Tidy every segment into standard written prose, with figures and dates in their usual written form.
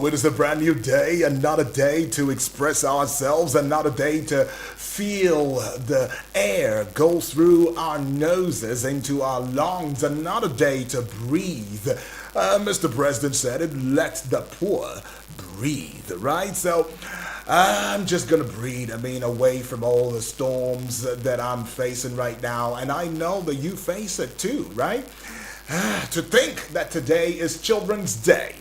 So it is a brand new day, another day to express ourselves, another day to feel the air go through our noses into our lungs, another day to breathe. Mr. President said it, let the poor breathe, right? So I'm just gonna breathe, away from all the storms that I'm facing right now, and I know that you face it too, right? To think that today is Children's Day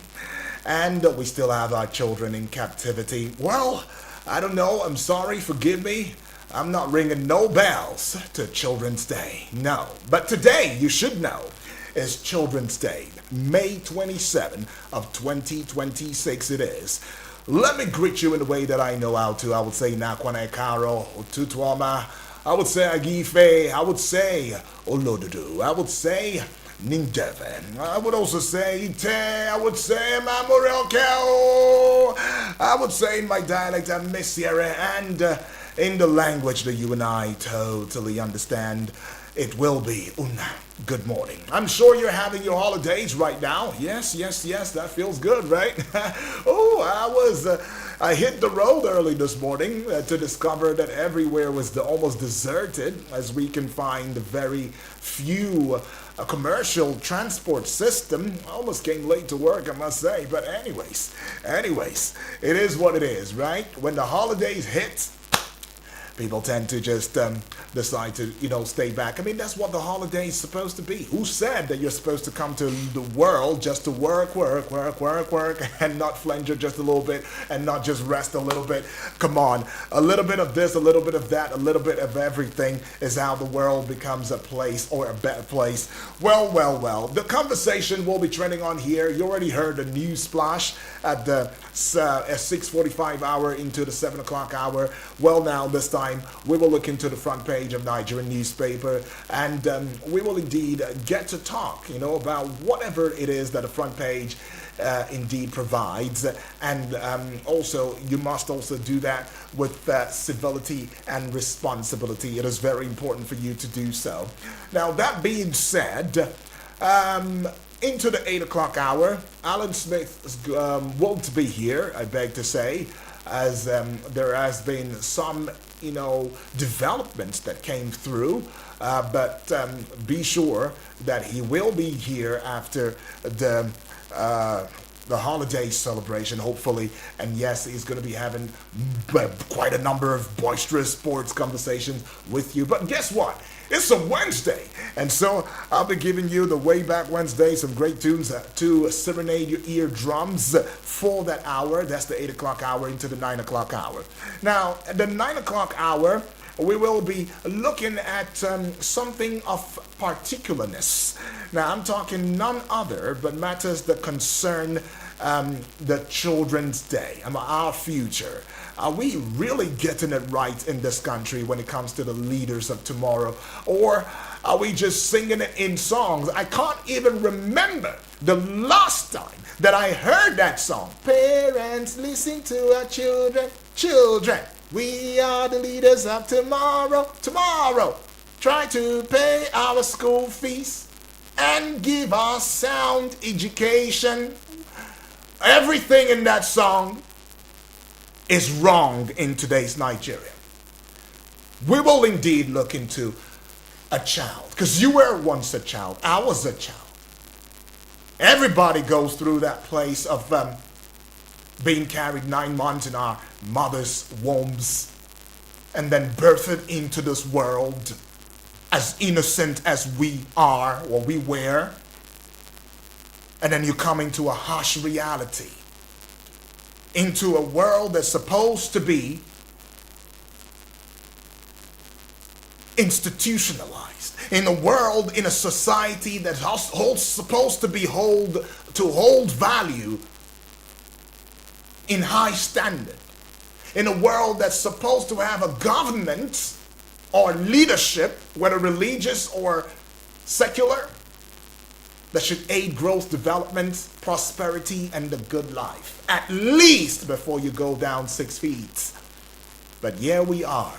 and we still have our children in captivity. Well, I don't know. I'm sorry. Forgive me. I'm not ringing no bells to Children's Day. No. But today, you should know, is Children's Day. May 27 of 2026 it is. Let me greet you in the way that I know how to. I would say Nakwane Karo, Tutuama. I would say Agife. I would say Olodudu. I would say Nindeven. I would also say Ite. I would say Mamurelkeo. I would say in my dialect Messiere, and in the language that you and I totally understand, it will be Una. Good morning. I'm sure you're having your holidays right now. Yes, that feels good, right? I hit the road early this morning to discover that everywhere was almost deserted, as we can find very few commercial transport system. I almost came late to work, I must say, but anyways, it is what it is, right? When the holidays hit, people tend to just decide to, stay back. That's what the holiday is supposed to be. Who said that you're supposed to come to the world just to work, and not flinger just a little bit, and not just rest a little bit? Come on. A little bit of this, a little bit of that, a little bit of everything is how the world becomes a place, or a better place. Well. The conversation will be trending on here. You already heard the news splash at the 6:45 hour into the 7 o'clock hour. Well, now this time we will look into the front page of Nigerian newspaper, and we will indeed get to talk, about whatever it is that the front page indeed provides, and also you must also do that with civility and responsibility. It is very important for you to do so. Now, that being said, into the 8 o'clock hour, Alan Smith won't be here, I beg to say, as there has been some, developments that came through. But be sure that he will be here after the holiday celebration, hopefully. And yes, he's going to be having quite a number of boisterous sports conversations with you. But guess what? It's a Wednesday, and so I'll be giving you the Way Back Wednesday, some great tunes to serenade your eardrums for that hour. That's the 8 o'clock hour into the 9 o'clock hour. Now, at the 9 o'clock hour, we will be looking at something of particularness. Now, I'm talking none other but matters that concern the Children's Day, our future. Are we really getting it right in this country when it comes to the leaders of tomorrow? Or are we just singing it in songs? I can't even remember the last time that I heard that song. Parents, listen to our children. Children, we are the leaders of tomorrow. Tomorrow, try to pay our school fees and give us sound education. Everything in that song is wrong in today's Nigeria. We will indeed look into a child, because you were once a child. I was a child. Everybody goes through that place of being carried 9 months in our mother's wombs and then birthed into this world as innocent as we are, or we were. And then you come into a harsh reality, into a world that's supposed to be institutionalized, in a world, in a society that's supposed to be hold value in high standard, in a world that's supposed to have a government or leadership, whether religious or secular, that should aid growth, development, prosperity, and the good life, at least before you go down 6 feet. But here we are,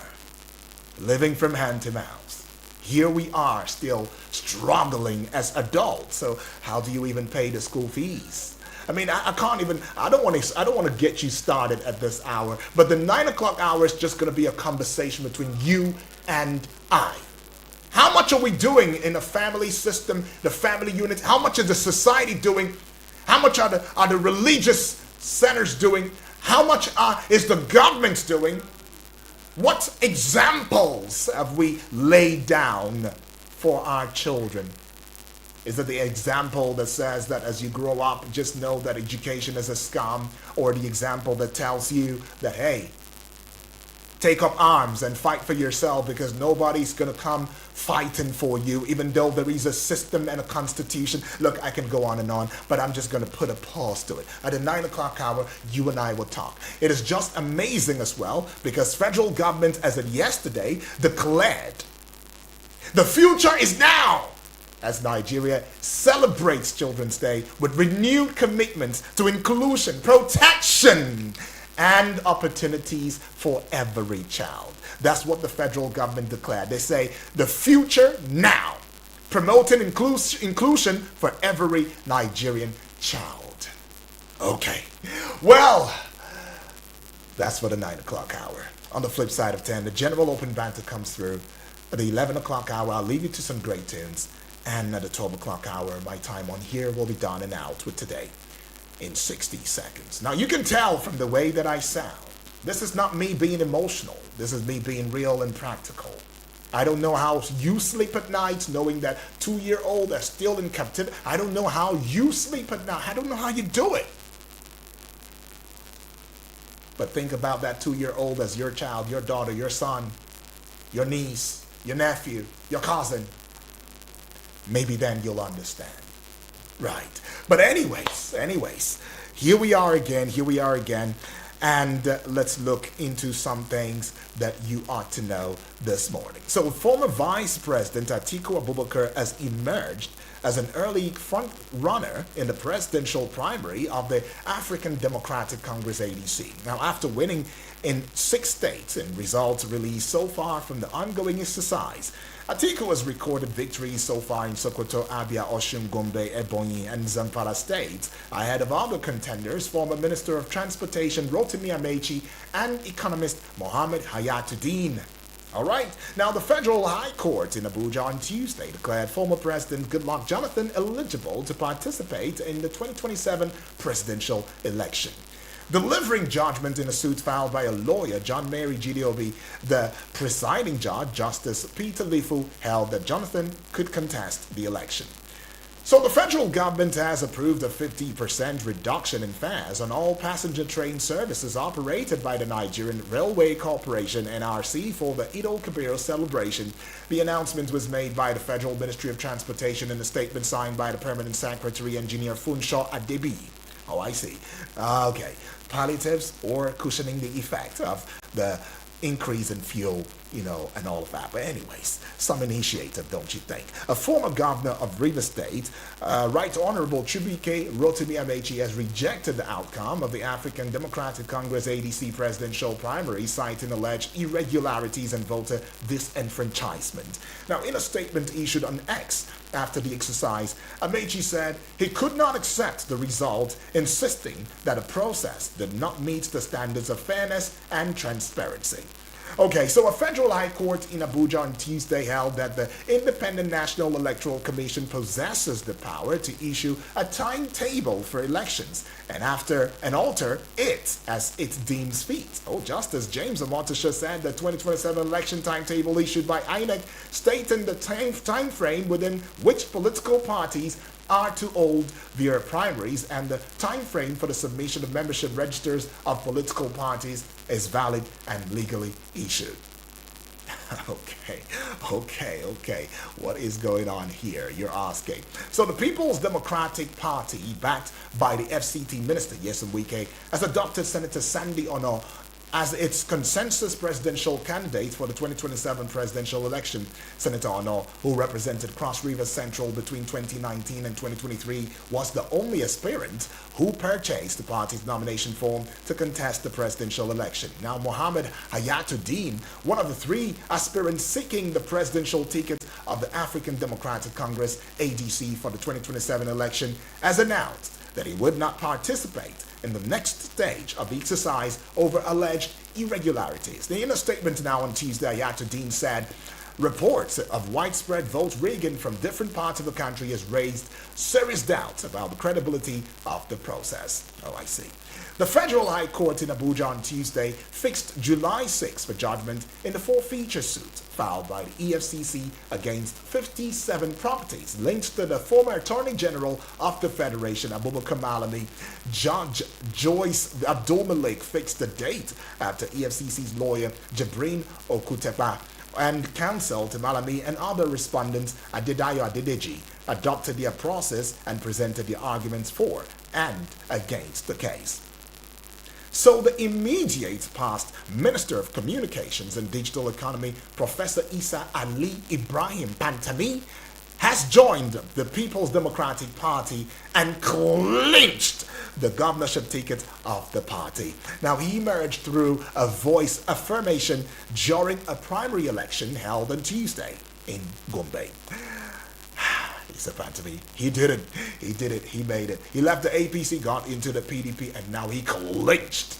living from hand to mouth. Here we are, still struggling as adults. So how do you even pay the school fees? I mean, I can't even, I don't want to get you started at this hour, but the 9 o'clock hour is just going to be a conversation between you and I. How much are we doing in the family system, the family unit? How much is the society doing? How much are the religious centers doing? How much is the government doing? What examples have we laid down for our children? Is it the example that says that as you grow up, just know that education is a scam? Or the example that tells you that, hey, take up arms and fight for yourself because nobody's going to come fighting for you, even though there is a system and a constitution? Look, I can go on, but I'm just going to put a pause to it. At the 9 o'clock hour, you and I will talk. It is just amazing as well because federal government, as of yesterday, declared the future is now, as Nigeria celebrates Children's Day with renewed commitments to inclusion, protection, and opportunities for every child. That's what the federal government declared. They say the future now, promoting inclusion for every Nigerian child. Okay, well, that's for the 9 o'clock hour. On the flip side of 10, the general open banter comes through. At the 11 o'clock hour, I'll leave you to some great tunes. And at the 12 o'clock hour, my time on here will be done and out with Today in 60 seconds. Now, you can tell from the way that I sound, this is not me being emotional. This is me being real and practical. I don't know how you sleep at night knowing that 2-year-old are still in captivity. I don't know how you sleep at night. I don't know how you do it. But think about that 2-year-old as your child, your daughter, your son, your niece, your nephew, your cousin. Maybe then you'll understand. Right. But anyways, here we are again. And let's look into some things that you ought to know this morning. So former Vice President a.k.a. Abubakar has emerged as an early front runner in the presidential primary of the African Democratic Congress ADC. Now, after winning in 6 states in results released so far from the ongoing exercise, a.k.a. has recorded victories so far in Sokoto, Abia, Osun, Gombe, Ebonyi, and Zamfara states, ahead of other contenders, former Minister of Transportation Rotimi Amechi and economist Mohammed Hayatuddin. All right. Now, the Federal High Court in Abuja on Tuesday declared former President Goodluck Jonathan eligible to participate in the 2027 presidential election. Delivering judgment in a suit filed by a lawyer, John Mary Gideobi, the presiding judge, Justice Peter Lifu, held that Jonathan could contest the election. So the federal government has approved a 50% reduction in fares on all passenger train services operated by the Nigerian Railway Corporation (NRC) for the Eid al-Kabir celebration. The announcement was made by the Federal Ministry of Transportation in a statement signed by the Permanent Secretary, Engineer Funsho Adebi. Oh, I see. Okay. Palliatives or cushioning the effect of the increase in fuel, and all of that. But anyways, some initiative, don't you think? A former governor of Rivers State, Right Honorable Chibuike Rotimi Amechi, has rejected the outcome of the African Democratic Congress ADC presidential primary, citing alleged irregularities and voter disenfranchisement. Now, in a statement issued on X after the exercise, Amechi said he could not accept the result, insisting that the process did not meet the standards of fairness and transparency. Okay, so a federal high court in Abuja on Tuesday held that the Independent National Electoral Commission possesses the power to issue a timetable for elections and alter it as it deems fit. Justice James Omotosha said the 2027 election timetable issued by INEC stating the time frame within which political parties are to hold their primaries and the time frame for the submission of membership registers of political parties is valid and legally issued. Okay. What is going on here? You're asking. So the People's Democratic Party, backed by the FCT Minister, Nyesom Wike, has adopted Senator Sandy Ono as its consensus presidential candidate for the 2027 presidential election. Senator Ono, who represented Cross River Central between 2019 and 2023, was the only aspirant who purchased the party's nomination form to contest the presidential election. Now, Mohammed Hayatuddin, one of the 3 aspirants seeking the presidential ticket of the African Democratic Congress ADC for the 2027 election, has announced that he would not participate in the next stage of the exercise over alleged irregularities. In a statement now on Tuesday, Ayatollah said reports of widespread vote rigging from different parts of the country has raised serious doubts about the credibility of the process. Oh, I see. The Federal High Court in Abuja on Tuesday fixed July 6 for judgment in the forfeiture suit filed by the EFCC against 57 properties linked to the former Attorney General of the Federation, Abubakar Malami. Judge Joyce Abdulmalik fixed the date after EFCC's lawyer Jibrin Okutepa and counsel to Malami and other respondents, Adedayo Adedeji, adopted their process and presented their arguments for and against the case. So the immediate past Minister of Communications and Digital Economy, Professor Isa Ali Ibrahim Pantami, has joined the People's Democratic Party and clinched the governorship ticket of the party. Now, he emerged through a voice affirmation during a primary election held on Tuesday in Gombe. Isa Pantami, he did it. He did it. He made it. He left the APC, got into the PDP, and now he clinched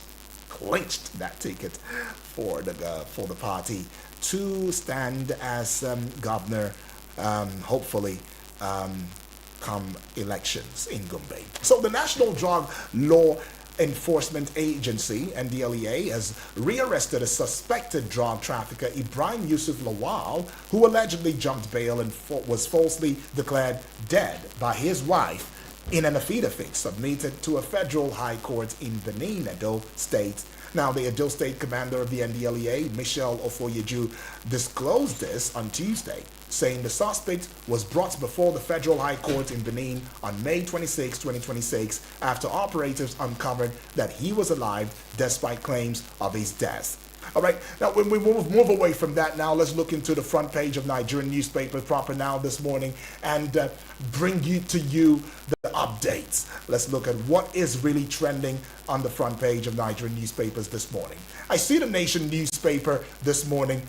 that ticket for the party to stand as governor, hopefully, come elections in Gombe. So the National Drug Law Enforcement Agency, NDLEA, has rearrested a suspected drug trafficker, Ibrahim Yusuf Lawal, who allegedly jumped bail and was falsely declared dead by his wife in an affidavit submitted to a federal high court in Benin, Edo State. Now, the Edo State commander of the NDLEA, Michelle Ofoyeju, disclosed this on Tuesday, saying the suspect was brought before the federal high court in Benin on May 26, 2026, after operatives uncovered that he was alive despite claims of his death. All right, now when we move away from that, now let's look into the front page of Nigerian newspapers proper now this morning and bring to you the updates. Let's look at what is really trending on the front page of Nigerian newspapers this morning. I see the Nation newspaper this morning.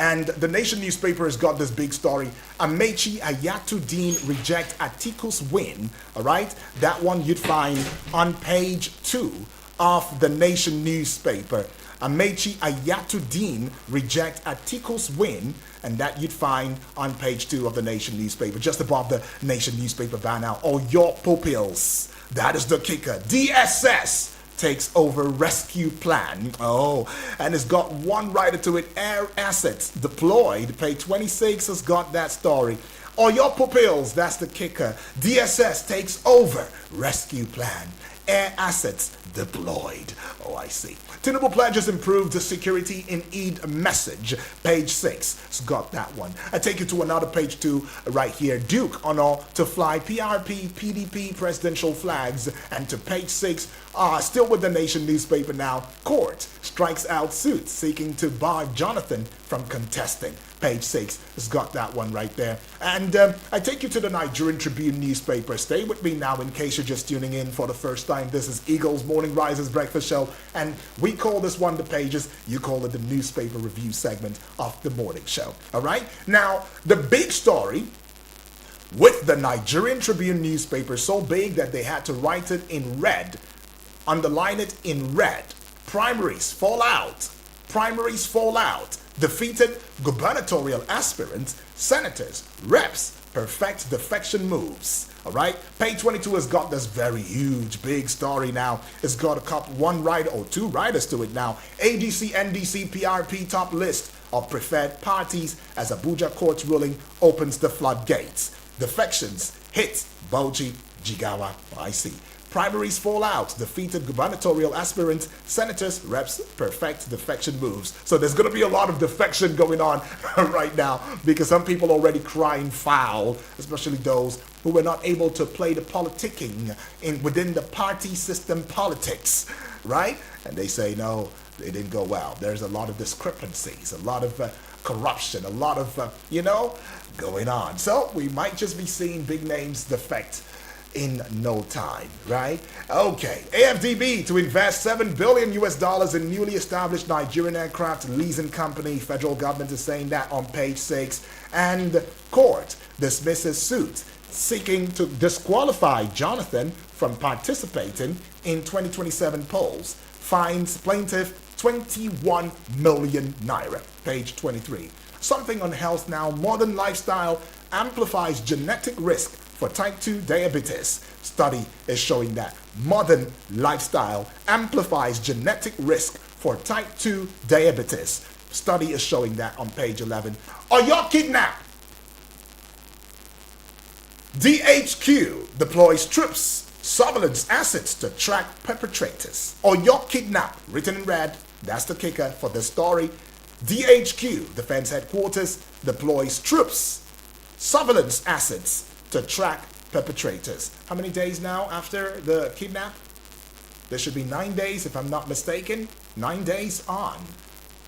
And the Nation newspaper has got this big story. Amechi Ayatollah reject Atiku's win. All right, that one you'd find on page 2 of the Nation newspaper. Amechi Ayatollah reject Atiku's win, and that you'd find on page 2 of the Nation newspaper, just above the Nation newspaper banner. Oh, your pupils. That is the kicker. DSS takes over rescue plan. Oh, and it's got one writer to it. Air assets deployed. Page 26 has got that story. Oh, your pupils, that's the kicker. DSS takes over rescue plan. Air assets deployed. Oh, I see. Tinubu pledges improved security in Eid message. Page 6 has got that one. I take you to another page 2 right here. Duke honor to fly PRP, PDP presidential flags. And to page 6, still with the Nation newspaper now. Court strikes out suit seeking to bar Jonathan from contesting. Page 6 has got that one right there. And I take you to the Nigerian Tribune newspaper. Stay with me now in case you're just tuning in for the first time. This is Eagle's Morning Risers Breakfast Show, and we call this one the pages. You call it the newspaper review segment of the morning show. All right? Now, the big story with the Nigerian Tribune newspaper, so big that they had to write it in red, underline it in red. Primaries fall out. Primaries fall out. Defeated gubernatorial aspirants, senators, reps perfect defection moves. All right, page 22 has got this very huge, big story now. It's got one writer or two writers to it now. ADC, NDC, PRP top list of preferred parties as Abuja court's ruling opens the floodgates. Defections hit Bauchi, Jigawa. I see. Primaries fall out. Defeated gubernatorial aspirants, senators, reps perfect defection moves. So there's going to be a lot of defection going on right now because some people are already crying foul, especially those who were not able to play the politicking within the party system politics, right? And they say, no, they didn't go well. There's a lot of discrepancies, a lot of corruption, a lot of, going on. So we might just be seeing big names defect in no time, right? Okay, AFDB to invest $7 billion US in newly established Nigerian aircraft leasing company. Federal government is saying that on page 6. And court dismisses suit seeking to disqualify Jonathan from participating in 2027 polls. Fines plaintiff 21 million naira. Page 23. Something on health now. Modern lifestyle amplifies genetic risk for type 2 diabetes. Study is showing that modern lifestyle amplifies genetic risk for type 2 diabetes. Study is showing that on page 11. Are y'all kidnapped? DHQ deploys troops, surveillance assets to track perpetrators. Or you're kidnapped, written in red. That's the kicker for this story. DHQ, Defense Headquarters, deploys troops, surveillance assets to track perpetrators. How many days now after the kidnap? There should be 9 days, if I'm not mistaken. 9 days on.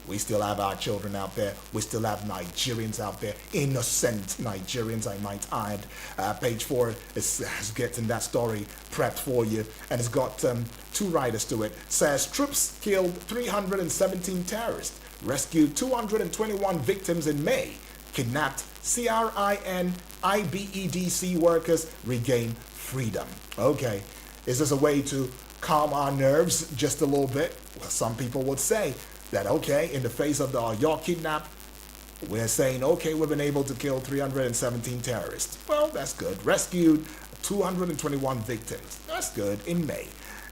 We still have our children out there. We still have Nigerians out there. Innocent Nigerians, I might add. Page 4 is getting that story prepped for you. And it's got 2 writers to it. Says troops killed 317 terrorists. Rescued 221 victims in May. Kidnapped CRIN IBEDC workers regain freedom. Okay. Is this a way to calm our nerves just a little bit? Well, some people would say that, okay, in the face of the y'all kidnap, we're saying, okay, we've been able to kill 317 terrorists. Well, that's good. Rescued 221 victims. That's good in May.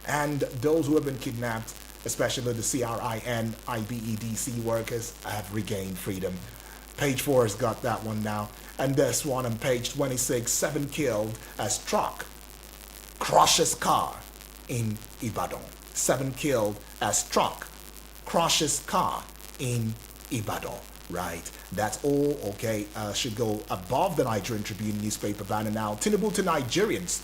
And those who have been kidnapped, especially the CRIN IBEDC workers, have regained freedom. Page 4 has got that one now. And this one on page 26, 7 killed as truck crushes car in Ibadan. 7 killed as truck crushes car in Ibadan. Right, that's all. Okay, should go above the Nigerian Tribune newspaper banner now. Tinubu to Nigerians,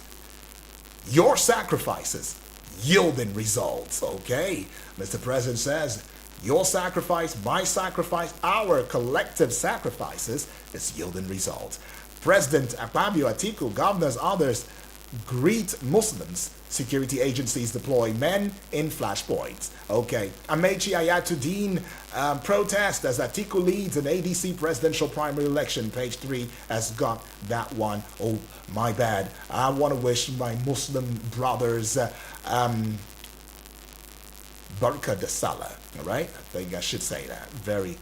your sacrifices yielding results. Okay, Mr. President says your sacrifice, my sacrifice, our collective sacrifices is yielding results. President Akpabio, Atiku, governors, others greet Muslims. Security agencies deploy men in flashpoints. Okay. Amechi Ayatuddin protest as Atiku leads an ADC presidential primary election. Page 3 has got that one. Oh, my bad. I want to wish my Muslim brothers Barka de Salah. All right? I think I should say that. Very,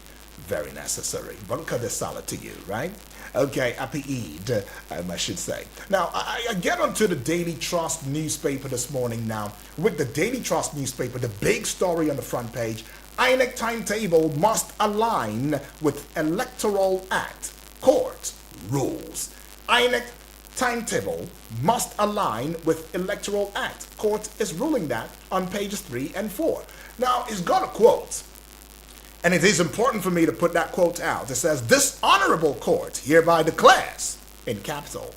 very necessary. Barka de Salah to you, right? Okay, happy Eid, I should say. Now, I get onto the Daily Trust newspaper this morning now. With the Daily Trust newspaper, the big story on the front page, INEC timetable must align with Electoral Act. Court rules. INEC timetable must align with Electoral Act. Court is ruling that on pages 3 and 4. Now, it's got a quote. And it is important for me to put that quote out. It says, this honorable court hereby declares, in capital,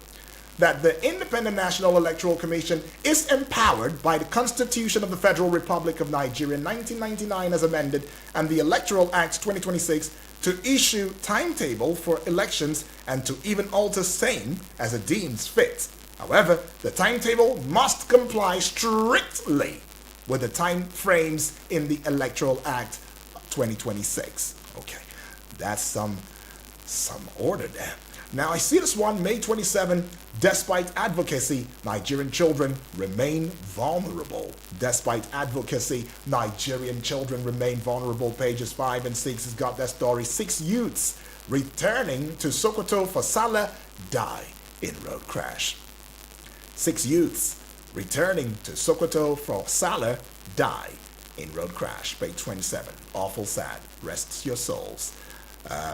that the Independent National Electoral Commission is empowered by the Constitution of the Federal Republic of Nigeria 1999 as amended and the Electoral Act 2026 to issue timetable for elections and to even alter same as it deems fit. However, the timetable must comply strictly with the time frames in the Electoral Act 2026. Okay, that's some order there. Now I see this one, May 27, despite advocacy, Nigerian children remain vulnerable. Despite advocacy, Nigerian children remain vulnerable. Pages 5 and 6 has got that story. 6 youths returning to Sokoto for Salah die in road crash. 6 youths returning to Sokoto for Salah die in road crash. Page 27. Awful sad. Rest your souls.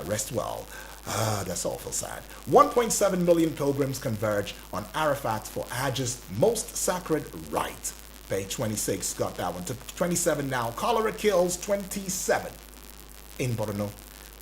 Rest well. That's awful sad. 1.7 million pilgrims converge on Arafat for Hajj's most sacred rite. Page 26 got that one. To 27 now. Cholera kills 27 in Borno.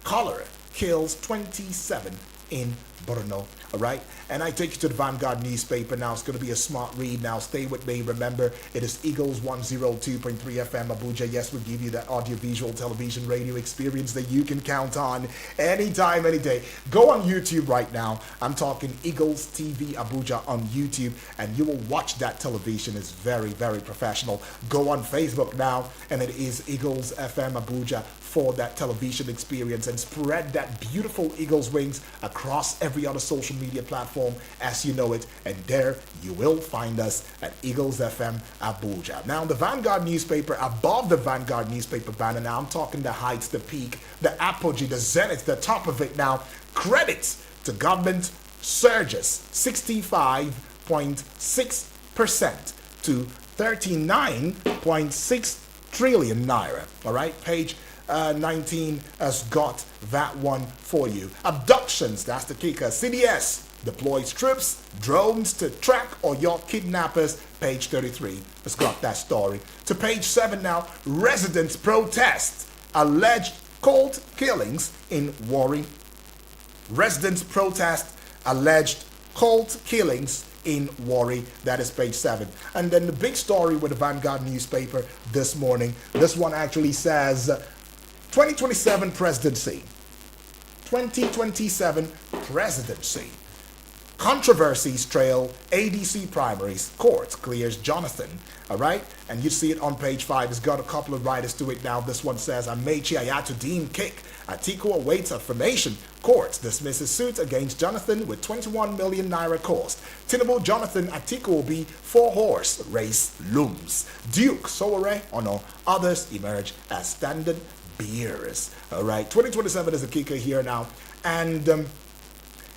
Cholera kills 27 in Borno. All right. And I take you to the Vanguard newspaper now. It's going to be a smart read now. Stay with me. Remember, it is Eagles 102.3 FM Abuja. Yes, we give you that audiovisual television radio experience that you can count on anytime, any day. Go on YouTube right now. I'm talking Eagles TV Abuja on YouTube, and you will watch that television. It's very, very professional. Go on Facebook now, and it is Eagles FM Abuja for that television experience, and spread that beautiful Eagles wings across every other social media platform as you know it, and there you will find us at Eagles FM Abuja. Now the Vanguard newspaper, above the Vanguard newspaper banner now, I'm talking the heights, the peak, the apogee, the zenith, the top of it now. Credits to government surges 65.6% to 39.6 trillion naira. All right, page 19 has got that one for you. Abductions, that's the kicker. CDS deploys troops, drones to track or yacht kidnappers. Page 33 has got that story. To page 7 now, residents protest alleged cult killings in Warri. Residents protest alleged cult killings in Warri. That is page 7. And then the big story with the Vanguard newspaper this morning. This one actually says 2027 presidency. 2027 presidency. Controversies trail ADC primaries. Court clears Jonathan. All right? And you see it on page 5. It's got a couple of writers to it now. This one says, Amechi Ayatollah kick. Atiku awaits affirmation. Court dismisses suit against Jonathan with 21 million naira cost. Tinubu, Jonathan, Atiku will be 4-horse race looms. Duke, Sowore, or no, others emerge as standard bearers. All right, 2027 is a kicker here now. And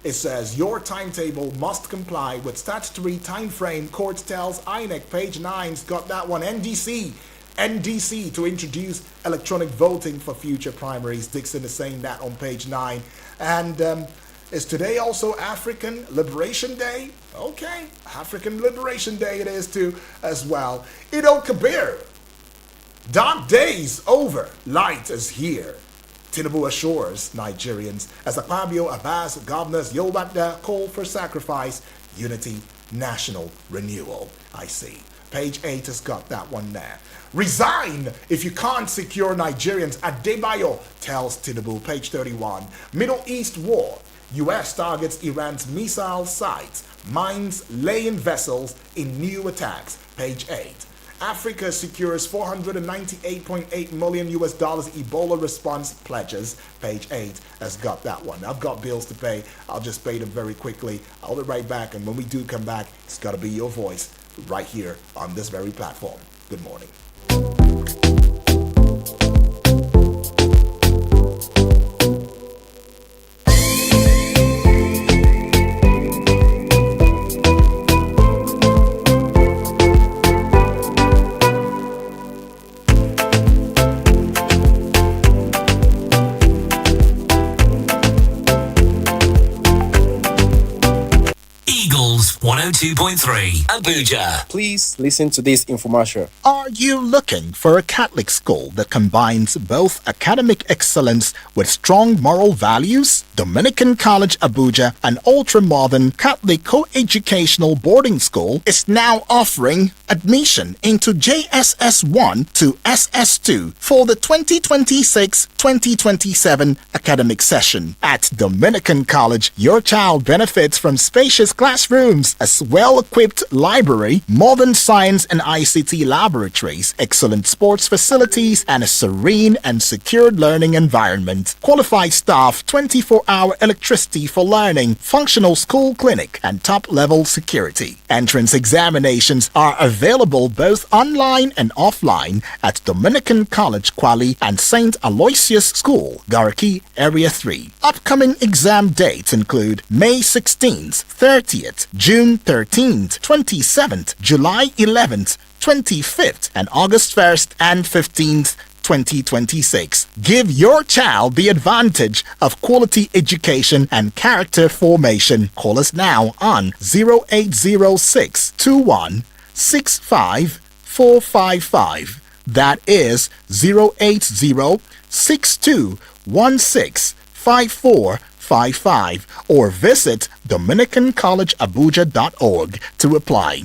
it says, your timetable must comply with statutory time frame. Court tells INEC, page 9's got that one. NDC to introduce electronic voting for future primaries. Dixon is saying that on page 9. And is today also African Liberation Day? Okay, African Liberation Day it is too as well. Eid Kabir. Dark days over, light is here. Tinubu assures Nigerians as Akpabio, Abbas, governors, Yobanda call for sacrifice, unity, national renewal. I see. Page 8 has got that one there. Resign if you can't secure Nigerians. Adebayo tells Tinubu. Page 31. Middle East war. U.S. targets Iran's missile sites. Mines laying vessels in new attacks. Page 8. Africa secures $498.8 million Ebola response pledges. Page 8 has got that one. I've got bills to pay. I'll just pay them very quickly. I'll be right back. And when we do come back, it's got to be your voice right here on this very platform. Good morning. Eagles 102.3 Abuja. Please listen to this infomercial. Are you looking for a Catholic school that combines both academic excellence with strong moral values? Dominican College Abuja, an ultra-modern Catholic co-educational boarding school, is now offering admission into JSS 1 to SS 2 for the 2026-2027 academic session. At Dominican College, your child benefits from spacious classrooms, a well-equipped library, modern science and ICT laboratories, excellent sports facilities, and a serene and secured learning environment. Qualified staff, 24-hour electricity for learning, functional school clinic, and top-level security. Entrance examinations are available both online and offline at Dominican College Kwali and St. Aloysius School, Gariki, Area 3. Upcoming exam dates include May 16th, 30th, June 13th, 27th, July 11th, 25th, and August 1st and 15th, 2026. Give your child the advantage of quality education and character formation. Call us now on 0806 21 65455. That is 080 62 16 5455. 855 or visit dominicancollegeabuja.org to apply.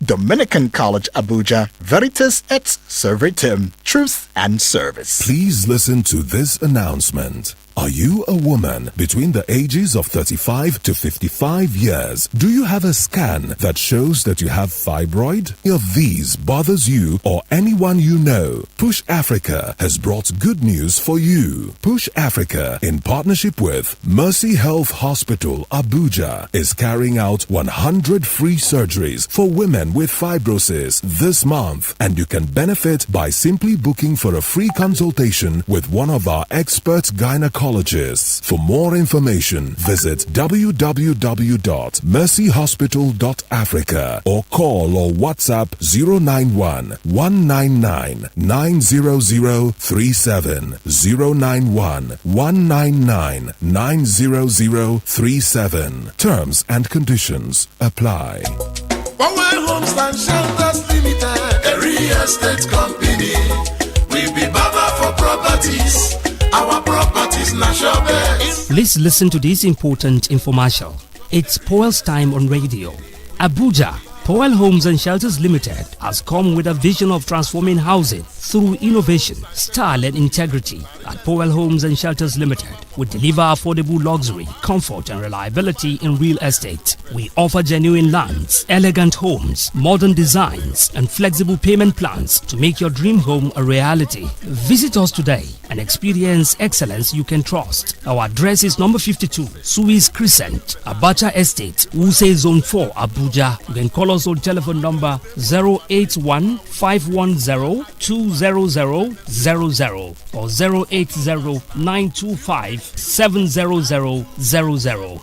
Dominican College Abuja, Veritas et Servitum, Truth and Service. Please listen to this announcement. Are you a woman between the ages of 35 to 55 years? Do you have a scan that shows that you have fibroid? If these bothers you or anyone you know, Push Africa has brought good news for you. Push Africa, in partnership with Mercy Health Hospital, Abuja, is carrying out 100 free surgeries for women with fibrosis this month, and you can benefit by simply booking for a free consultation with one of our expert gynecologists. For more information, visit www.mercyhospital.africa or call or WhatsApp 091 199 90037 091 199 90037. Terms and conditions apply. Power Homes and Shelters Limited, a real estate company. We be Baba for properties. Our properties, national best. Please listen to this important infomercial. It's Powell's time on radio. Abuja, Powell Homes and Shelters Limited has come with a vision of transforming housing through innovation, style and integrity. At Powell Homes and Shelters Limited, we deliver affordable luxury, comfort and reliability in real estate. We offer genuine lands, elegant homes, modern designs and flexible payment plans to make your dream home a reality. Visit us today and experience excellence you can trust. Our address is number 52, Suez Crescent, Abacha Estate, Wuse Zone 4, Abuja. You can call us on telephone number 081 510 20000 or 080 925 70000.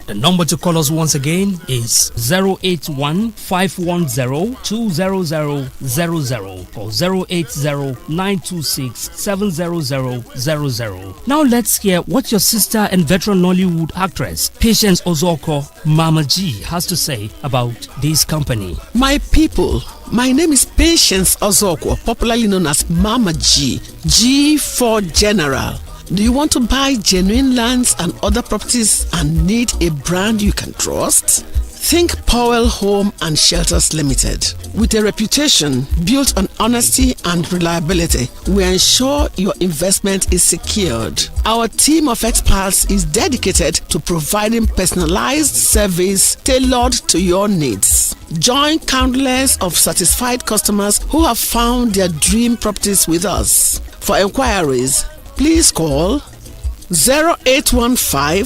The number to call us once again is 081 510 20000 or 080 926 70000. Now let's hear what your sister and veteran Nollywood actress Patience Ozoko, Mama G, has to say about this company. My people, my name is Patience Ozoko, popularly known as Mama G. G for General. Do you want to buy genuine lands and other properties and need a brand you can trust? Think Powell Home and Shelters Limited. With a reputation built on honesty and reliability, we ensure your investment is secured. Our team of experts is dedicated to providing personalized service tailored to your needs. Join countless of satisfied customers who have found their dream properties with us. For inquiries, please call 0815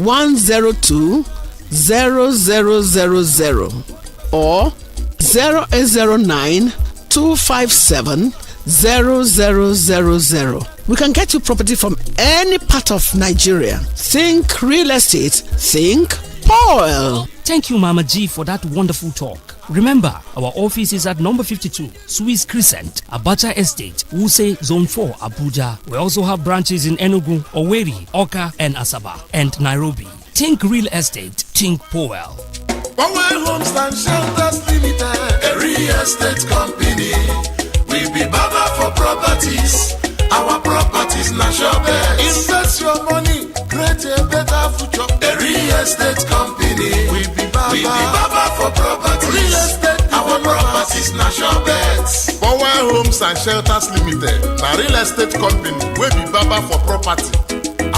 102 0000 or 0809 257 0000. We can get you property from any part of Nigeria. Think real estate, think Powell. Thank you, Mama G, for that wonderful talk. Remember, our office is at number 52, Suez Crescent, Abacha Estate, Wuse Zone 4, Abuja. We also have branches in Enugu, Owerri, Oka, and Asaba, and Nairobi. Think real estate, think Powell. Power Homes and Shelters Limited, a real estate company. We be Baba for properties. Our properties, national best. Invest your money, create a better future. A real estate company. We be Baba for properties. Real estate. Our properties, national best. Power Homes and Shelters Limited, a real estate company. We be Baba for property.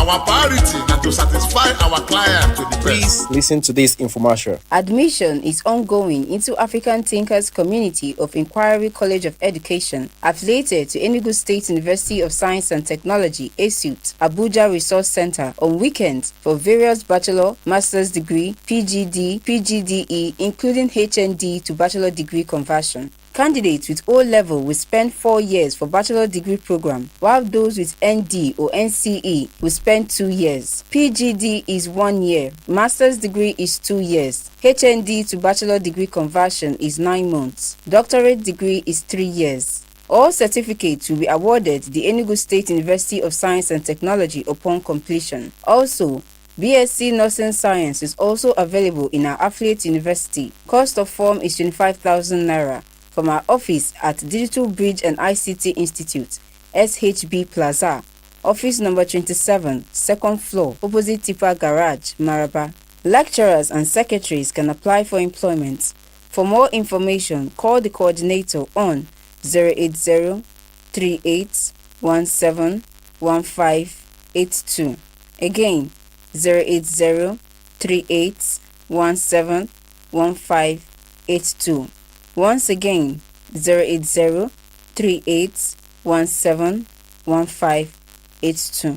Our priority is to satisfy our client to the best. Please listen to this infomercial. Admission is ongoing into African Thinkers Community of Inquiry College of Education, affiliated to Enugu State University of Science and Technology, ASUT, Abuja Resource Center on weekends for various bachelor, master's degree, PGD, PGDE, including HND to bachelor degree conversion. Candidates with O-level will spend 4 years for bachelor degree program, while those with ND or NCE will spend 2 years. PGD is 1 year, master's degree is 2 years, HND to bachelor degree conversion is 9 months, doctorate degree is 3 years. All certificates will be awarded the Enugu State University of Science and Technology upon completion. Also, BSc Nursing Science is also available in our affiliate university. Cost of form is 25,000 naira. From our office at Digital Bridge and ICT Institute, SHB Plaza, Office number 27, second floor, opposite Tipa Garage, Maraba. Lecturers and secretaries can apply for employment. For more information, call the coordinator on 080-3817-1582. Again, 080-3817-1582. Once again, 080-3817-1582.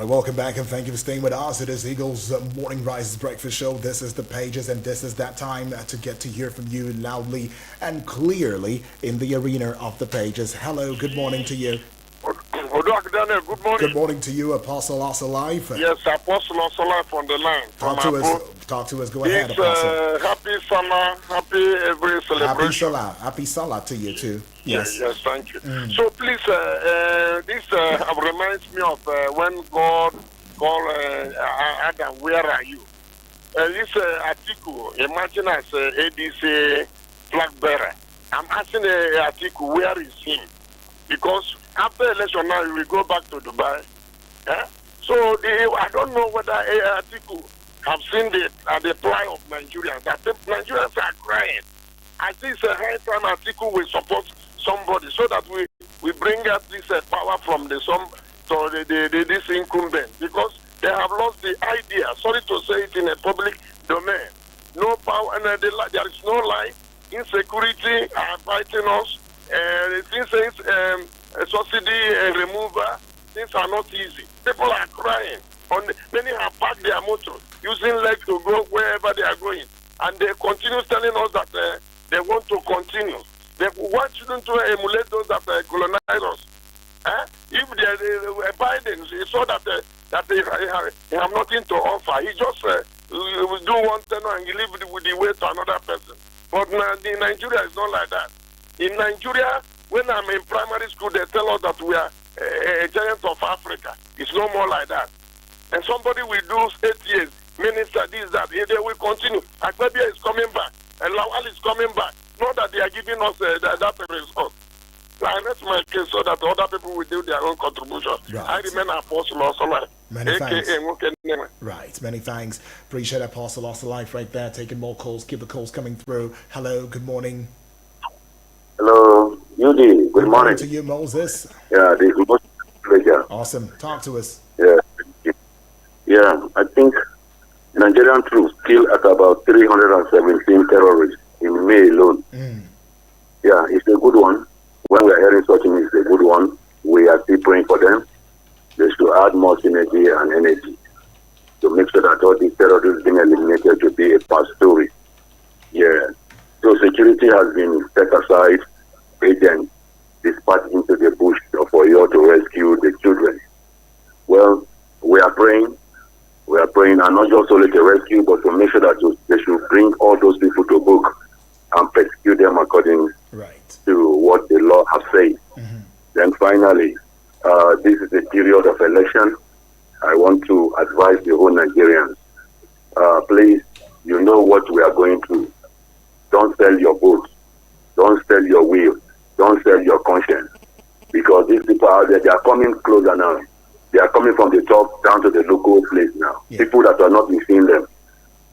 Welcome back and thank you for staying with us. It is Eagles Morning Rise Breakfast Show. This is the Pages, and this is that time to get to hear from you loudly and clearly in the arena of the Pages. Hello, good morning to you. Daniel, good morning. Good morning to you, Apostle Osalife. Yes, Apostle Osalife on the line. Talk to us. Go ahead, Apostle. Happy Salah, happy every celebration. Happy Salah to you too. Yes. Yes, thank you. So please, this reminds me of when God called Adam, where are you? This article, imagine as ADC flag bearer. I'm asking the article, where is him? Because after election now, he will go back to Dubai. So I don't know whether Atiku have seen the plight of Nigerians. I think Nigerians are crying. I think it's a high time Atiku will support somebody so that we bring out this power from this incumbent, because they have lost the idea. Sorry to say it in a public domain. No power, and there is no life. Insecurity are fighting us. Subsidy remover, things are not easy. People are crying. Many have packed their motor, using legs to go wherever they are going. And they continue telling us that they want to continue. Why shouldn't we emulate those that colonize us? If Biden, he saw that he have nothing to offer, he just will do one thing and he leave it with the way to another person. But in Nigeria, it's not like that. In Nigeria, when I'm in primary school, they tell us that we are a giant of Africa. It's no more like that. And somebody will do 8 years, minister, this, that. They will continue. Agbebia is coming back. And Lawal is coming back. Not that they are giving us that result. I rest my case so that other people will do their own contribution. Right. I remain Apostle Osalife. Many thanks. A.k.a. Right, many thanks. Appreciate Apostle Osalife right there, taking more calls. Keep the calls coming through. Hello, good morning. Hello, Yudi. Good morning to you, Moses. Yeah, this is most pleasure. Awesome. Talk to us. Yeah, I think Nigerian troops killed at about 317 terrorists in May alone. Yeah, it's a good one. When we are hearing such things, it's a good one. We are still praying for them. They should add more synergy and energy to make sure that all these terrorists being eliminated to be a past story. Yeah. So security has been set aside. Agents dispatched into the bush for you to rescue the children. Well, we are praying. We are praying, and not just only to rescue, but to make sure that they should bring all those people to book and persecute them according to what the law has said. Then finally, this is a period of election. I want to advise the whole Nigerians. Please, you know what we are going through. Don't sell your vote. Don't sell your will. Don't sell your conscience. Because these people out there, they are coming closer now. They are coming from the top down to the local place now. People that are not seeing them.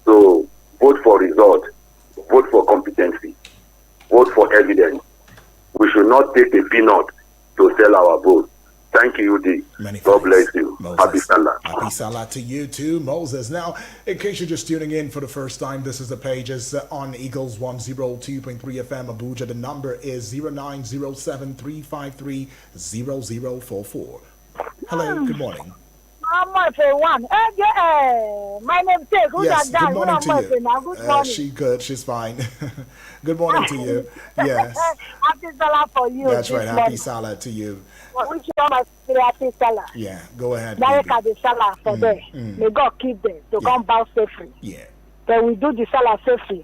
So vote for result. Vote for competency. Vote for evidence. We should not take a peanut to sell our vote. Thank you, D. God bless you. Moses. Happy Salah. Happy Salah to you too, Moses. Now, in case you're just tuning in for the first time, this is the Pages on Eagles 102.3 FM Abuja. The number is 0907-353-0044. Hello, good morning. My name is Yes, good morning to you. She's fine. Good morning to you. Yes. Happy Salah for you. That's right. Happy Salah to you. Wish you all my happy Salah. Yeah, go ahead. The Salah for them. May God keep them to come back safely. Yeah. Then we do the Salah safely.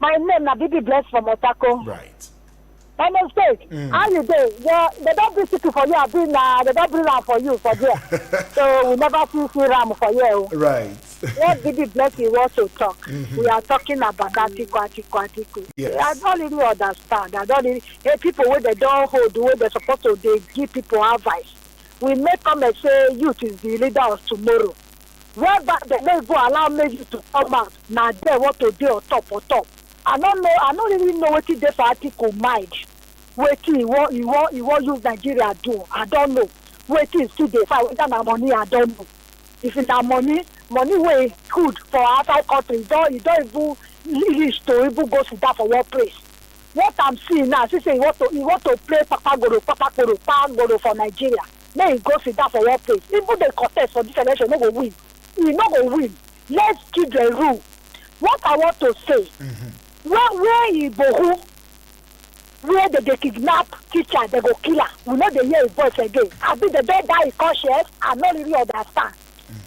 My name is Bibi Bless from Otako. Right. My mistake. How you do? They don't bring ticket for you. They don't bring ram for you for there. So we never see ram for you. Right. what Bibi Blessing wants to talk. We are talking about Atiku. Yes. I don't really understand. I don't really. People where they don't hold, where they're supposed to, they give people advice. We may come and say youth is the leader of tomorrow. Whereby they may go allow me to come out. Now they want to do on top. I don't know. I don't really know what they for Atiku mind. What he want use Nigeria do. I don't know. What is still there? Whether na money, I don't know. If it's not money way good for outside country, you don't even reach to even go sit down for one place. What I'm seeing now, she say he want to play Papa Goro for Nigeria. Then he go sit down for one place. Even the contest for this election, no go win. He no go win. Let children rule. What I want to say, where he bohu, where they kidnap teacher, they go kill her. We know they hear his voice again. I think the dead guy is conscious. I don't really understand.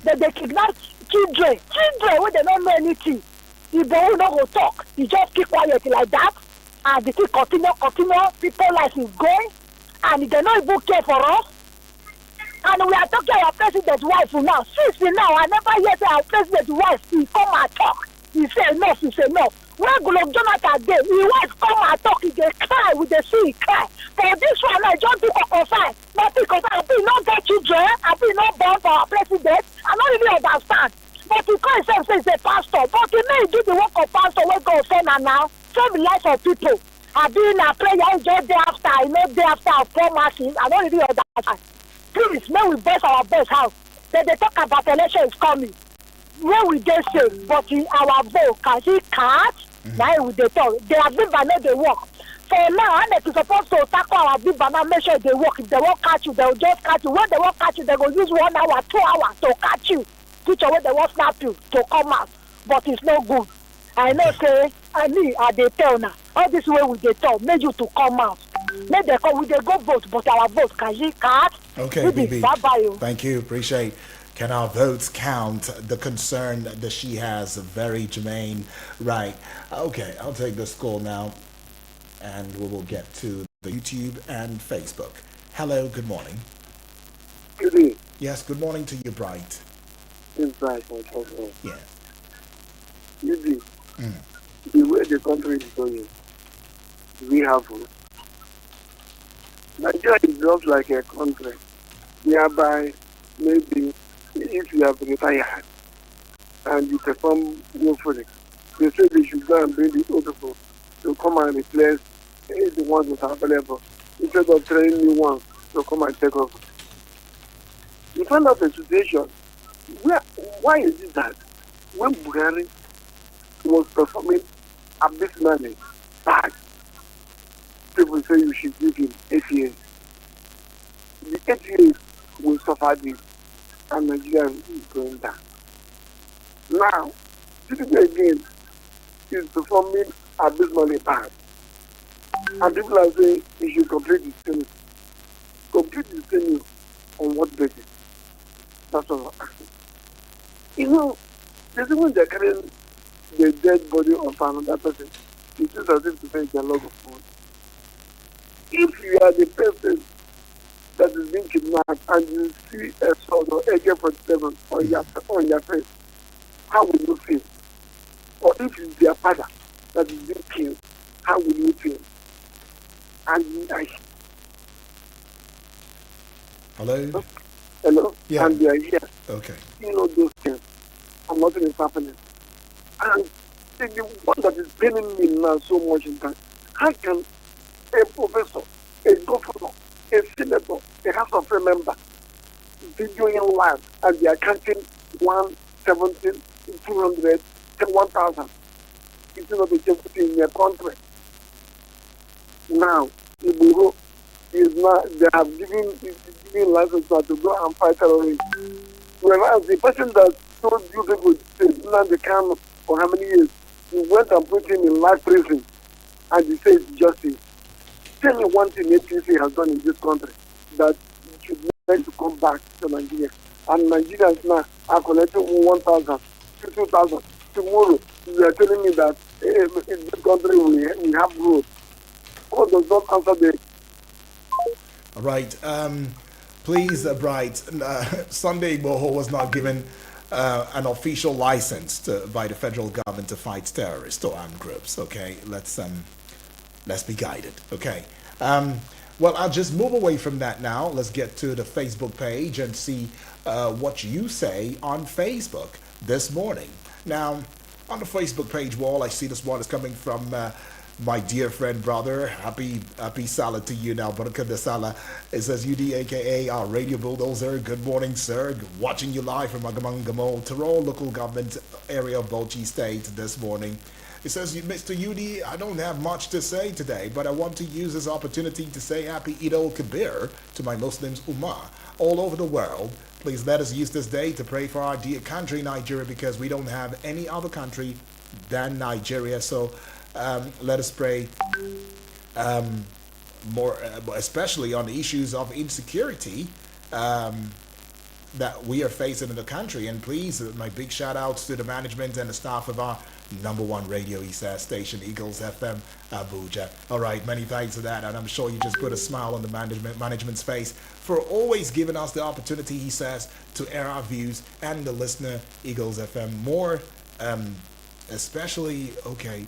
They kidnap children where they don't know anything. If they will not go talk, you just keep quiet like that, and the thing continue. People life is going, and they don't even care for us. And we are talking our president's wife now. Since now, I never hear our president's wife. He come and talk. He say enough. Where Goodluck Jonathan dey, he wife come and talk. He dey cry. We dey see he cry. For this one, I just do confine. Nothing confine. I be not get children. I be not born for our president. I don't really understand. But he call himself say he's a pastor. But he may do the work of pastor wey go offend am now. Save the life of people. I be in a prayer just day after. I know day after I pour masses. I don't really understand. Please, may we bless our best house. Then they talk about election is coming. Where we dey say, but in our vote, can she catch? Now we dey talk. They have been by no they work. So now, and they supposed to tackle our big banana, make sure they work. If they won't catch you, they will just catch you. When they won't catch you, they will use 1 hour, 2 hours to catch you. Teacher, when they won't snap you to come out. But it's no good. I know, say, they tell now. All this way we they tell, make you to come out. Make they come, we they go vote, but our vote, can she catch? Okay, Bibi. Bye-bye. Thank you. Appreciate. Can our votes count? The concern that she has, very germane. Right. Okay, I'll take this call now, and we will get to the YouTube and Facebook. Hello, good morning. Good evening. Yes, good morning to you, Bright. It's Bright from Chelsea. Yeah. You see, the way the country is going, we have Nigeria is just like a country whereby maybe if you have retired and you perform woefully, they say they should go and bring the old people to come and replace the ones that are available instead of training new ones to come and take over. You find out a situation why is it that when Buhari was performing abysmally bad, people say you should give him 8 years. The 8 years will suffer this, and Nigeria is going down. Now, Tinubu again is performing abysmally bad, and people are saying he should complete his tenure. Complete his tenure on what basis? That's what I'm asking. You know, there's even they're carrying the dead body of another person. It is as if to say it's a log of food. If you are the person that is being kidnapped and you see a sword or AK-47 on your face, how will you feel? Or if it's their father that is being killed, how will you feel? And Hello? Hello? Yeah. And they are here. Okay. You know those things. And nothing is happening. And the one that is paining me now so much is that how can a professor, a governor, a senator, a House of Reps member videoing live and they are counting 117, 200, 1,000. It's not a joke in their country. Now, Iburo is not, they have given license now to go and fight terrorists. Whereas the person that told you people to land the camp for how many years, you went and put him in life prison and you say it's justice. Tell me one thing APC has done in this country that should need to come back to Nigeria. And Nigerians now are collecting 1,000, 2,000. Tomorrow, they are telling me that in this country we have growth. God does not answer the... All right. Please, Bright, Sunday Igboho was not given an official license by the federal government to fight terrorists or armed groups. Okay, let's be guided. Okay. Well, I'll just move away from that now. Let's get to the Facebook page and see what you say on Facebook this morning. Now, on the Facebook page wall, I see this one is coming from my dear friend, brother. Happy Salah to you now. Barakah de Salah. It says, UD, a.k.a. our radio bulldozer. Good morning, sir. Watching you live from Agamangamo, Tyrol local government area of Bauchi State this morning. It says, Mr. UD, I don't have much to say today, but I want to use this opportunity to say Happy Eid al-Kabir to my Muslims Ummah all over the world. Please let us use this day to pray for our dear country, Nigeria, because we don't have any other country than Nigeria. So let us pray more, especially on the issues of insecurity that we are facing in the country. And please, my big shout outs to the management and the staff of our #1 radio, he says, station Eagles FM Abuja. All right, many thanks for that, and I'm sure you just put a smile on the management's face for always giving us the opportunity, he says, to air our views and the listener Eagles FM more, especially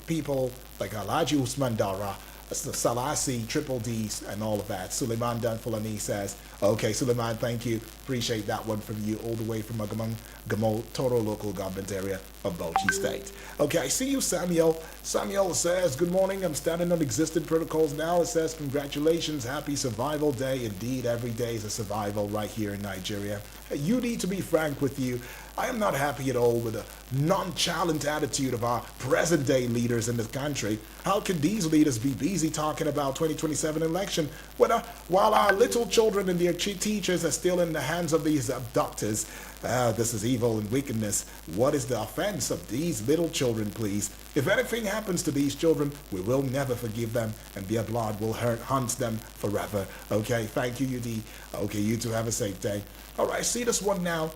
people like Alhaji Usman Dara, Salasi, Triple D's, and all of that. Suleiman Danfulani says, okay, Suleiman, thank you. Appreciate that one from you, all the way from Gamo, Toro local government area of Bauchi State. Okay, I see you, Samuel. Samuel says, good morning. I'm standing on existing protocols now. It says, congratulations, happy survival day. Indeed, every day is a survival right here in Nigeria. You need to be frank with you. I am not happy at all with the nonchalant attitude of our present-day leaders in this country. How can these leaders be busy talking about 2027 election while our little children and their teachers are still in the hands of these abductors? This is evil and wickedness. What is the offense of these little children, please? If anything happens to these children, we will never forgive them, and their blood will hunt them forever. Okay, thank you, UD. Okay, you two have a safe day. All right, see this one now.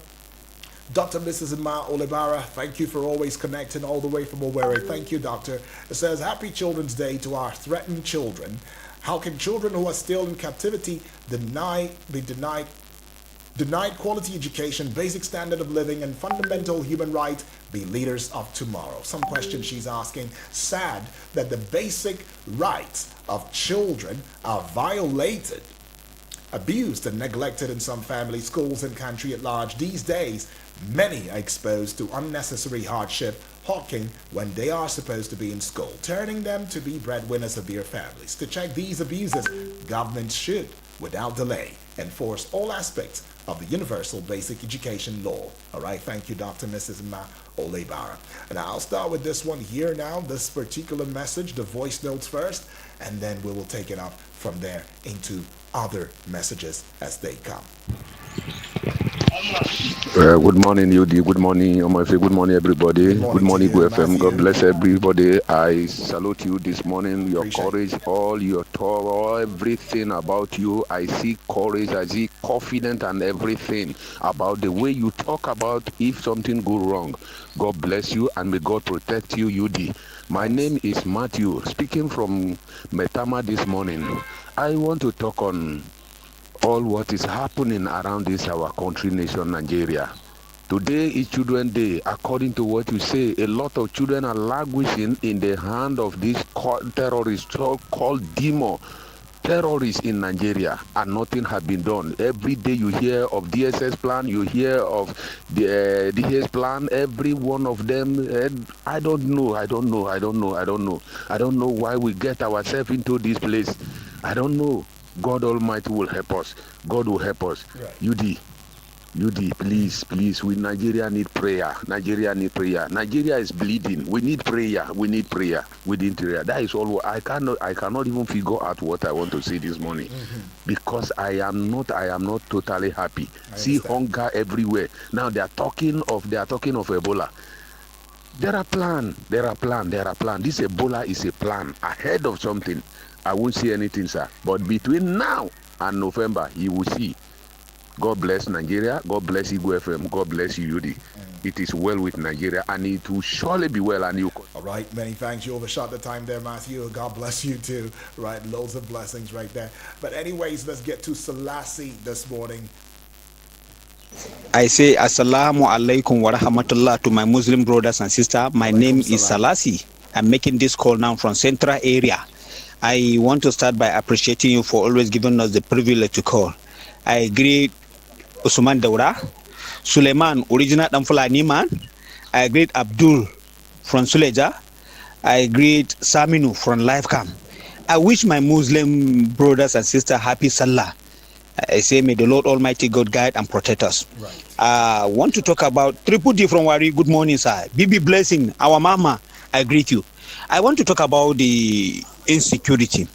Dr. Mrs. Ima Olibara, thank you for always connecting all the way from Owerri. Thank you, Doctor. It says, Happy Children's Day to our threatened children. How can children who are still in captivity be denied quality education, basic standard of living, and fundamental human right be leaders of tomorrow? Some question she's asking. Sad that the basic rights of children are violated, abused, and neglected in some families, schools, and country at large. These days, many are exposed to unnecessary hardship, hawking when they are supposed to be in school, turning them to be breadwinners of their families. To check these abuses, governments should, without delay, enforce all aspects of the Universal Basic Education Law. All right, thank you, Dr. Mrs. Ma Olebara. And I'll start with this one here now, this particular message, the voice notes first, and then we will take it up from there into other messages as they come. Good morning, UD. Good morning, Omafe. Good morning, everybody. Good morning, GoFM. God bless everybody. I salute you this morning. Your courage, all your thorough, everything about you. I see courage. I see confidence and everything about the way you talk about if something go wrong. God bless you and may God protect you, UD. My name is Matthew, speaking from Metama this morning. I want to talk on all what is happening around this our country, nation, Nigeria. Today is Children's Day. According to what you say, a lot of children are languishing in the hand of these terrorists called demo terrorists in Nigeria, and nothing has been done. Every day you hear of DSS plan, you hear of the DSS plan, every one of them. I don't know why we get ourselves into this place. I don't know. God Almighty will help us. God will help us. Right. UD, please, Nigeria need prayer. Nigeria is bleeding. We need prayer. We need prayer. That is all. I cannot even figure out what I want to say this morning, because I am not totally happy. See hunger everywhere. Now they are talking of Ebola. There are plan. This Ebola is a plan ahead of something. I won't see anything, sir. But between now and November, you will see. God bless Nigeria. God bless Igbo FM. God bless you, UD. It is well with Nigeria, and it will surely be well. And you. All right, many thanks. You overshot the time there, Matthew. God bless you too. Right, loads of blessings right there. But anyways, let's get to Selassie this morning. I say Assalamu alaikum wa rahmatullah to my Muslim brothers and sisters. My name is Salasi. I'm making this call now from Central area. I want to start by appreciating you for always giving us the privilege to call. I greet Usman Daura, Suleiman, original Damfulani man. I greet Abdul from Suleja. I greet Saminu from Lifecam. I wish my Muslim brothers and sisters happy Salah. I say, may the Lord Almighty God guide and protect us. I want to talk about Triple D from Wari. Good morning, sir. Bibi Blessing, our mama, I greet you. I want to talk about the insecurity.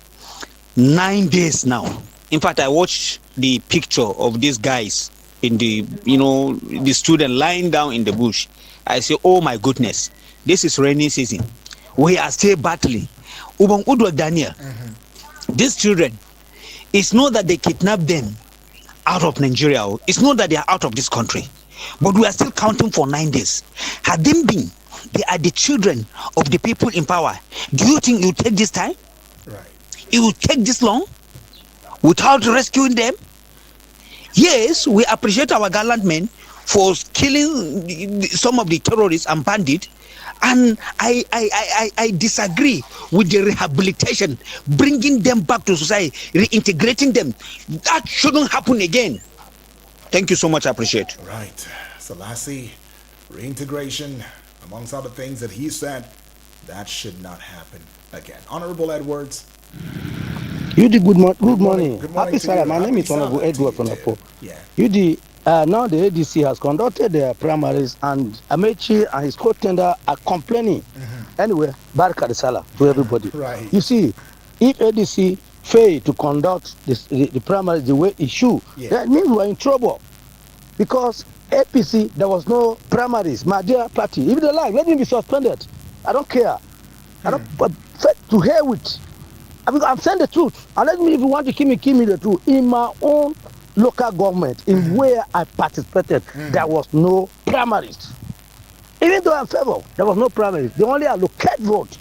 9 days now. In fact, I watched the picture of these guys in the, the student lying down in the bush. I say, oh my goodness, this is rainy season. We are still battling. Ubang Udwa Daniel, these children, it's not that they kidnap them out of Nigeria. It's not that they are out of this country. But we are still counting for 9 days. Had them been, they are the children of the people in power. Do you think it will take this time? It will take this long without rescuing them? Yes, we appreciate our gallant men for killing some of the terrorists and bandits. And I disagree with the rehabilitation, bringing them back to society, reintegrating them. That shouldn't happen again. Thank you so much. I appreciate it. Right. Selassie, reintegration, amongst other things that he said, that should not happen again. Honorable Edwards. You did good morning. Good morning. Happy Salah. My name is Honorable Edward from Napo. You did. Now the ADC has conducted their primaries and Amechi and his co-tender are complaining. Anyway, Baraka Salah to everybody. Right. You see, if ADC fail to conduct the primaries the way it should, that means we are in trouble. Because APC, there was no primaries. My dear party, if they like, let me be suspended. I don't care. I don't to hell with. I'm saying the truth. And let me, if you want to kill me the truth. In my own local government, in where I participated, there was no primaries. Even though I'm favor, there was no primaries. They only allocate vote.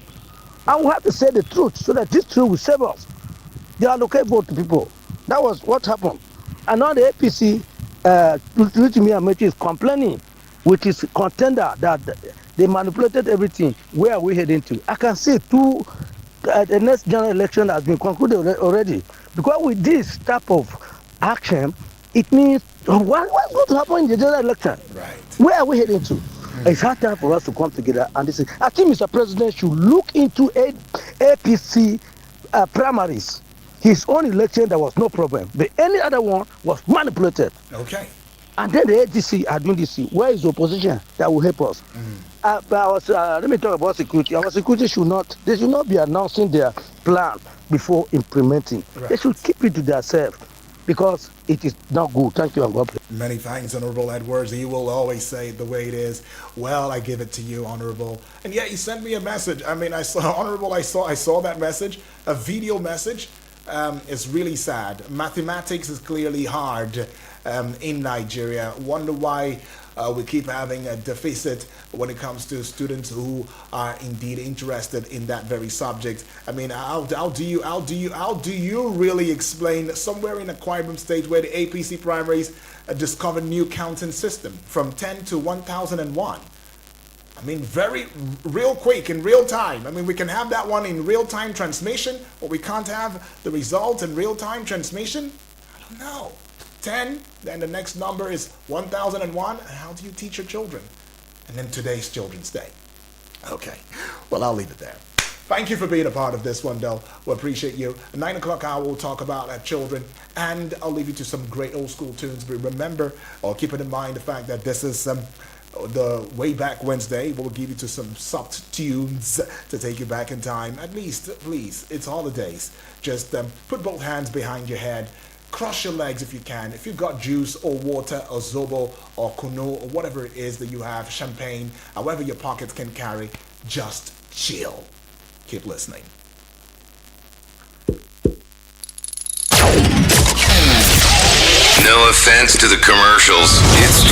And we have to say the truth so that this truth will save us. They allocate vote to people. That was what happened. And now the APC, which me and Mechi is complaining with his contender that they manipulated everything. Where are we heading to? I can see the next general election has been concluded already. Because with this type of action, it means what's going to happen in the general election? Right. Where are we heading to? It's hard time for us to come together and this is, I think Mr. President should look into APC primaries. His own election, there was no problem. But any other one was manipulated. Okay. And then the ADC are doing this. Where is the opposition that will help us? Let me talk about security. Our security should not be announcing their plan before implementing. Right. They should keep it to themselves because it is not good. Thank you and God bless. Many thanks, Honorable Edwards. He will always say it the way it is. Well, I give it to you, Honorable. And yeah, he sent me a message. I mean, I saw that message, a video message. It's really sad. Mathematics is clearly hard in Nigeria. Wonder why we keep having a deficit when it comes to students who are indeed interested in that very subject. I mean, how do you really explain somewhere in Akwa Ibom State where the APC primaries discovered new counting system from 10 to 1001? I mean, real quick, in real time. I mean, we can have that one in real-time transmission, but we can't have the result in real-time transmission? I don't know. 10, then the next number is 1001. How do you teach your children? And then today's Children's Day. Okay, well, I'll leave it there. Thank you for being a part of this one, though. We appreciate you. At 9 o'clock hour, we'll talk about children, and I'll leave you to some great old school tunes. But remember, or keep it in mind, the fact that this is the Way Back Wednesday. We'll give you to some soft tunes to take you back in time. At least, please, it's holidays. Just put both hands behind your head. Cross your legs if you can. If you've got juice or water or zobo or kunu or whatever it is that you have, champagne, however your pockets can carry, just chill. Keep listening. No offense to the commercials. It's